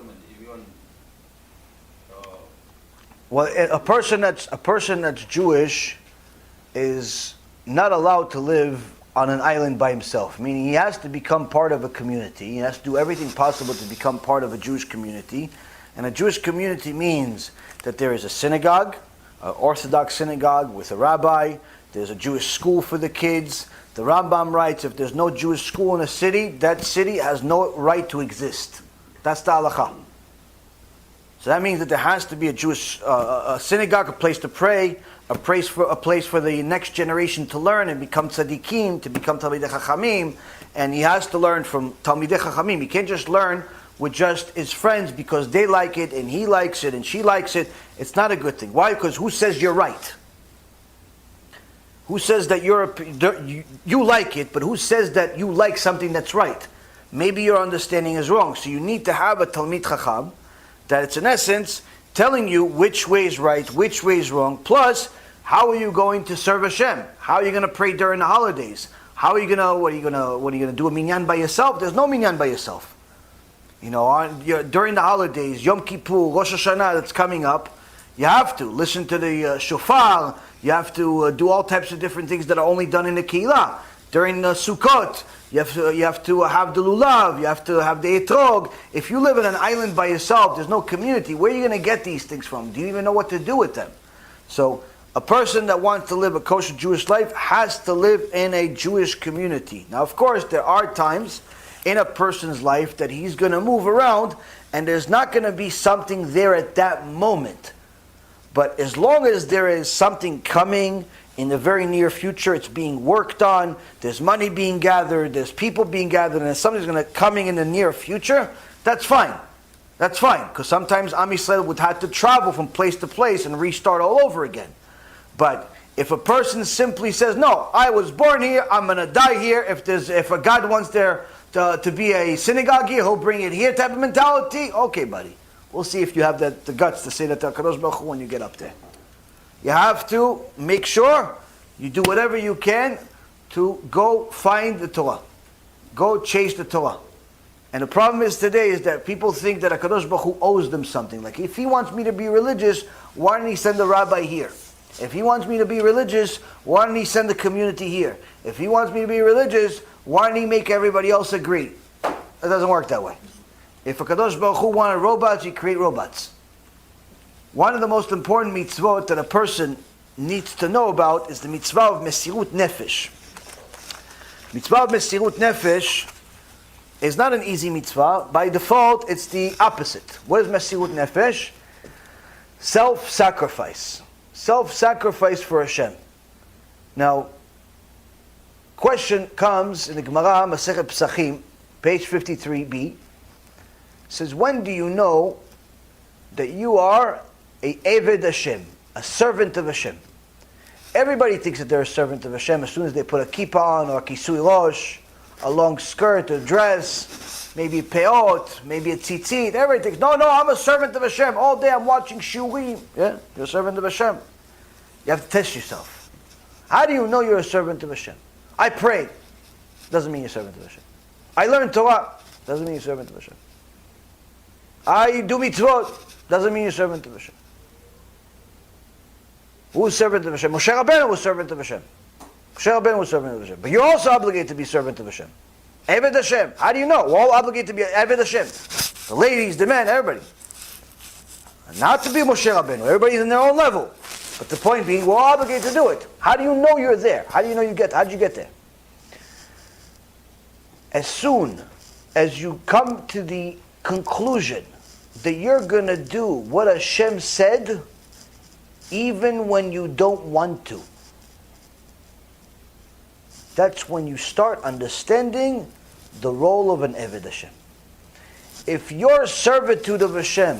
government, even well, a person that's Jewish is not allowed to live on an island by himself. Meaning, he has to become part of a community. He has to do everything possible to become part of a Jewish community. And a Jewish community means that there is a synagogue, an Orthodox synagogue with a rabbi. There's a Jewish school for the kids. The Rambam writes, if there's no Jewish school in a city, that city has no right to exist. That's the halakha. So that means that there has to be a Jewish a synagogue, a place to pray, a place for the next generation to learn and become tzaddikim, to become talmidei chachamim, and he has to learn from talmidei chachamim. He can't just learn with just his friends because they like it and he likes it and she likes it. It's not a good thing. Why? Because who says you're right? Who says that you like it, but who says that you like something that's right? Maybe your understanding is wrong. So you need to have a Talmid Chacham that it's in essence telling you which way is right, which way is wrong. Plus, how are you going to serve Hashem? How are you going to pray during the holidays? What are you going to do a minyan by yourself? There's no minyan by yourself. During the holidays, Yom Kippur, Rosh Hashanah that's coming up, you have to listen to the shofar. You have to do all types of different things that are only done in the Keilah. During the Sukkot, you have to have the lulav. You have to have the etrog. If you live in an island by yourself, there's no community. Where are you going to get these things from? Do you even know what to do with them? So a person that wants to live a kosher Jewish life has to live in a Jewish community. Now, of course, there are times in a person's life that he's going to move around and there's not going to be something there at that moment. But as long as there is something coming in the very near future, it's being worked on, there's money being gathered, there's people being gathered, and something's going to coming in the near future, that's fine. That's fine. Because sometimes Am Yisrael would have to travel from place to place and restart all over again. But if a person simply says, no, I was born here, I'm going to die here, if a God wants there to be a synagogue here, he'll bring it here type of mentality, okay, buddy. We'll see if you have the guts to say that to HaKadosh Baruch Hu when you get up there. You have to make sure you do whatever you can to go find the Torah. Go chase the Torah. And the problem is today is that people think that HaKadosh Baruch Hu owes them something. Like, if he wants me to be religious, why didn't he send a rabbi here? If he wants me to be religious, why didn't he send the community here? If he wants me to be religious, why didn't he make everybody else agree? It doesn't work that way. If HaKadosh Baruch Hu wanted robots, he create robots. One of the most important mitzvot that a person needs to know about is the mitzvah of Mesirut Nefesh. Mitzvah of Mesirut Nefesh is not an easy mitzvah. By default, it's the opposite. What is Mesirut Nefesh? Self-sacrifice. Self-sacrifice for Hashem. Now, question comes in the Gemara, Masechet Pesachim, page 53b. Says, when do you know that you are a Eved Hashem, a servant of Hashem? Everybody thinks that they're a servant of Hashem as soon as they put a kippah on, or a kisui rosh, a long skirt, a dress, maybe a peot, maybe a tzitzit. Everybody thinks, no, I'm a servant of Hashem. All day I'm watching shiurim. Yeah, you're a servant of Hashem. You have to test yourself. How do you know you're a servant of Hashem? I pray. Doesn't mean you're a servant of Hashem. I learn Torah. Doesn't mean you're a servant of Hashem. I do mitzvot. Doesn't mean you're a servant of Hashem. Who's servant of Hashem? Moshe Rabbeinu was servant of Hashem. Moshe Rabbeinu was servant of Hashem. But you're also obligated to be servant of Hashem. Eved Hashem. How do you know? We're all obligated to be Eved Hashem. The ladies, the men, everybody. And not to be Moshe Rabbeinu. Everybody's in their own level. But the point being, we're all obligated to do it. How do you know you're there? How do you know how did you get there? As soon as you come to the conclusion that you're going to do what Hashem said, even when you don't want to, that's when you start understanding the role of an Eved Hashem. If your servitude of Hashem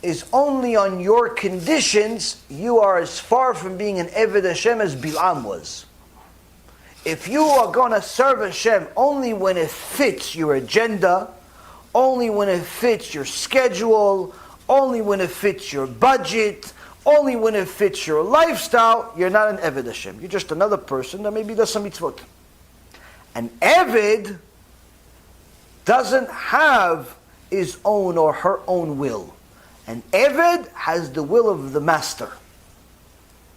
is only on your conditions, you are as far from being an Eved Hashem as Bilam was. If you are going to serve Hashem only when it fits your agenda, only when it fits your schedule, only when it fits your budget, only when it fits your lifestyle, you're not an Eved Hashem. You're just another person that maybe does some mitzvot. An Eved doesn't have his own or her own will. An Eved has the will of the master.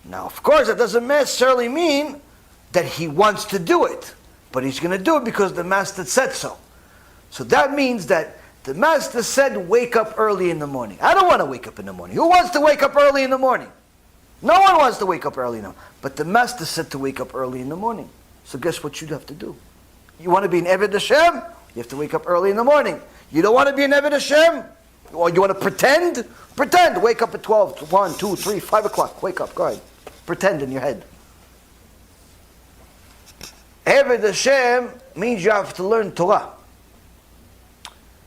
Now, of course, that doesn't necessarily mean that he wants to do it, but he's going to do it because the master said so. So that means that the master said, wake up early in the morning. I don't want to wake up in the morning. Who wants to wake up early in the morning? No one wants to wake up early in the morning. But the master said to wake up early in the morning. So guess what you have to do? You want to be an Eved Hashem? You have to wake up early in the morning. You don't want to be an Eved Hashem? Or you want to pretend? Pretend. Wake up at 12, 1, 2, 3, 5 o'clock. Wake up. Go ahead. Pretend in your head. Eved Hashem means you have to learn Torah.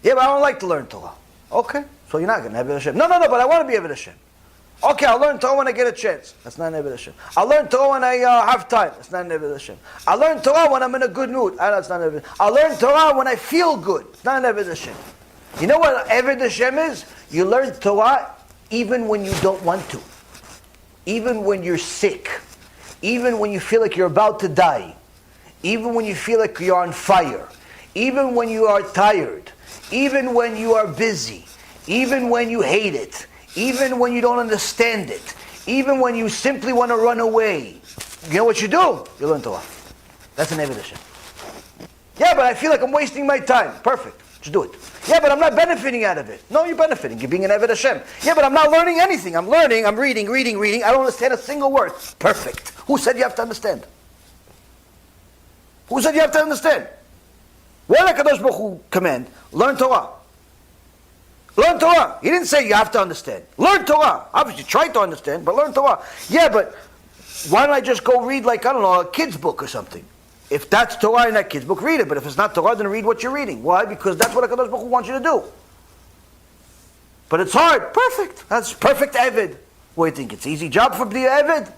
Yeah, but I don't like to learn Torah. Okay, so you're not going to Eved Hashem. No, but I want to be Eved Hashem. Okay, I'll learn Torah when I get a chance. That's not an Eved Hashem. I'll learn Torah when I have time. That's not an Eved Hashem. I'll learn Torah when I'm in a good mood. That's not an Eved Hashem. I'll learn Torah when I feel good. It's not an Eved Hashem. You know what Eved Hashem is? You learn Torah even when you don't want to. Even when you're sick. Even when you feel like you're about to die. Even when you feel like you're on fire. Even when you are tired. Even when you are busy. Even when you hate it. Even when you don't understand it. Even when you simply want to run away. You know what you do? You learn Torah. That's an Eved Hashem. Yeah, but I feel like I'm wasting my time. Perfect. Just do it. Yeah, but I'm not benefiting out of it. No, you're benefiting. You're being an Eved Hashem. Yeah, but I'm not learning anything. I'm learning. I'm reading. I don't understand a single word. Perfect. Who said you have to understand? Who said you have to understand? What did HaKadosh Baruch Hu command? Learn Torah. Learn Torah. He didn't say you have to understand. Learn Torah. Obviously, try to understand, but learn Torah. Yeah, but why don't I just go read, like, I don't know, a kid's book or something? If that's Torah in that kid's book, read it. But if it's not Torah, then read what you're reading. Why? Because that's what HaKadosh Baruch Hu wants you to do. But it's hard. Perfect. That's perfect Eved. What do you think? It's an easy job for the Eved?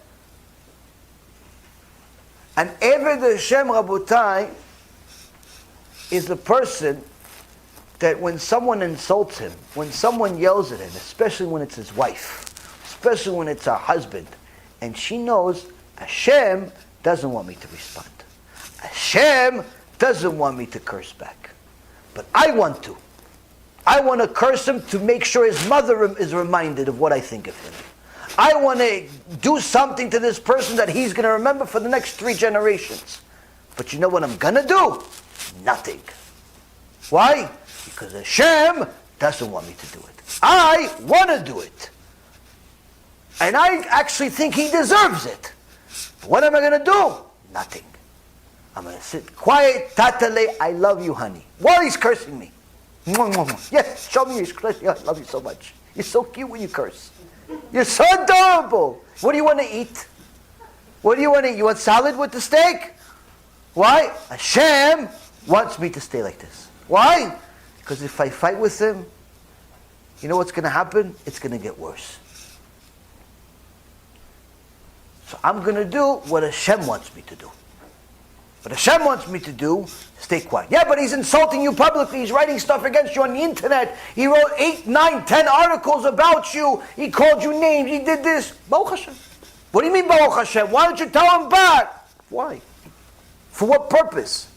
An Eved Hashem, Rabotai, is the person that when someone insults him, when someone yells at him, especially when it's his wife, especially when it's her husband, and she knows Hashem doesn't want me to respond. Hashem doesn't want me to curse back. But I want to. I want to curse him to make sure his mother is reminded of what I think of him. I want to do something to this person that he's going to remember for the next 3 generations. But you know what I'm going to do? Nothing. Why? Because Hashem doesn't want me to do it. I want to do it. And I actually think he deserves it. But what am I going to do? Nothing. I'm going to sit quiet. Tatale, I love you, honey. While he's cursing me. Yes, show me you're cursing. I love you so much. You're so cute when you curse. You're so adorable. What do you want to eat? What do you want to eat? You want salad with the steak? Why? Hashem wants me to stay like this. Why? Because if I fight with him, you know what's going to happen? It's going to get worse. So I'm going to do what Hashem wants me to do. What Hashem wants me to do, stay quiet. Yeah, but he's insulting you publicly. He's writing stuff against you on the internet. He wrote 8, 9, 10 articles about you. He called you names. He did this. Baruch Hashem. What do you mean Baruch Hashem? Why don't you tell him back? Why? For what purpose?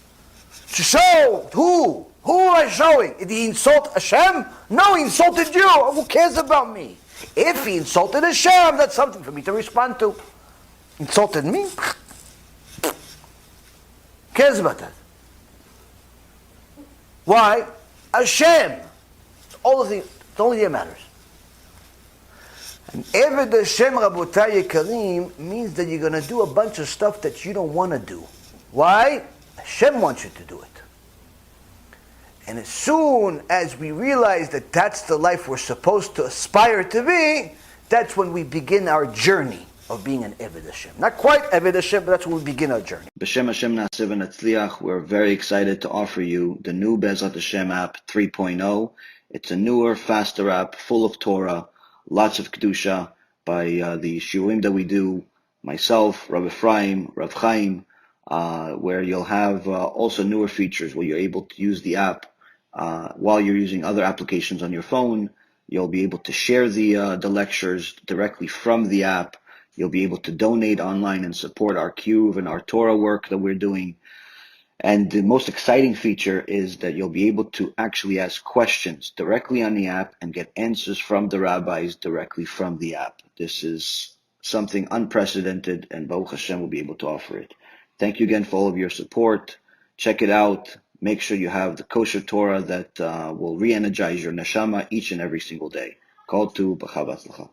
To show who? Who am I showing? Did he insult Hashem? No, he insulted you. Who cares about me? If he insulted Hashem, that's something for me to respond to. Insulted me? Who cares about that? Why? Hashem. It's all the thing. It's the only thing that matters. And Eved Hashem Rabotai Yekarim means that you're going to do a bunch of stuff that you don't want to do. Why? Hashem wants you to do it. And as soon as we realize that that's the life we're supposed to aspire to be, that's when we begin our journey of being an Eved Hashem. Not quite Eved Hashem, but that's when we begin our journey. B'Shem Hashem Na'aseh v'Natzliach, we're very excited to offer you the new Be'ezrat Hashem app 3.0. It's a newer, faster app, full of Torah, lots of Kedusha by the Shiurim that we do, myself, Rav Ephraim, Rav Chaim, where you'll have also newer features where you're able to use the app while you're using other applications on your phone. You'll be able to share the lectures directly from the app. You'll be able to donate online and support our Cube and our Torah work that we're doing. And the most exciting feature is that you'll be able to actually ask questions directly on the app and get answers from the rabbis directly from the app. This is something unprecedented, and Baruch Hashem will be able to offer it. Thank you again for all of your support. Check it out. Make sure you have the kosher Torah that will re-energize your neshama each and every single day. Call to B'chava Tzlacha.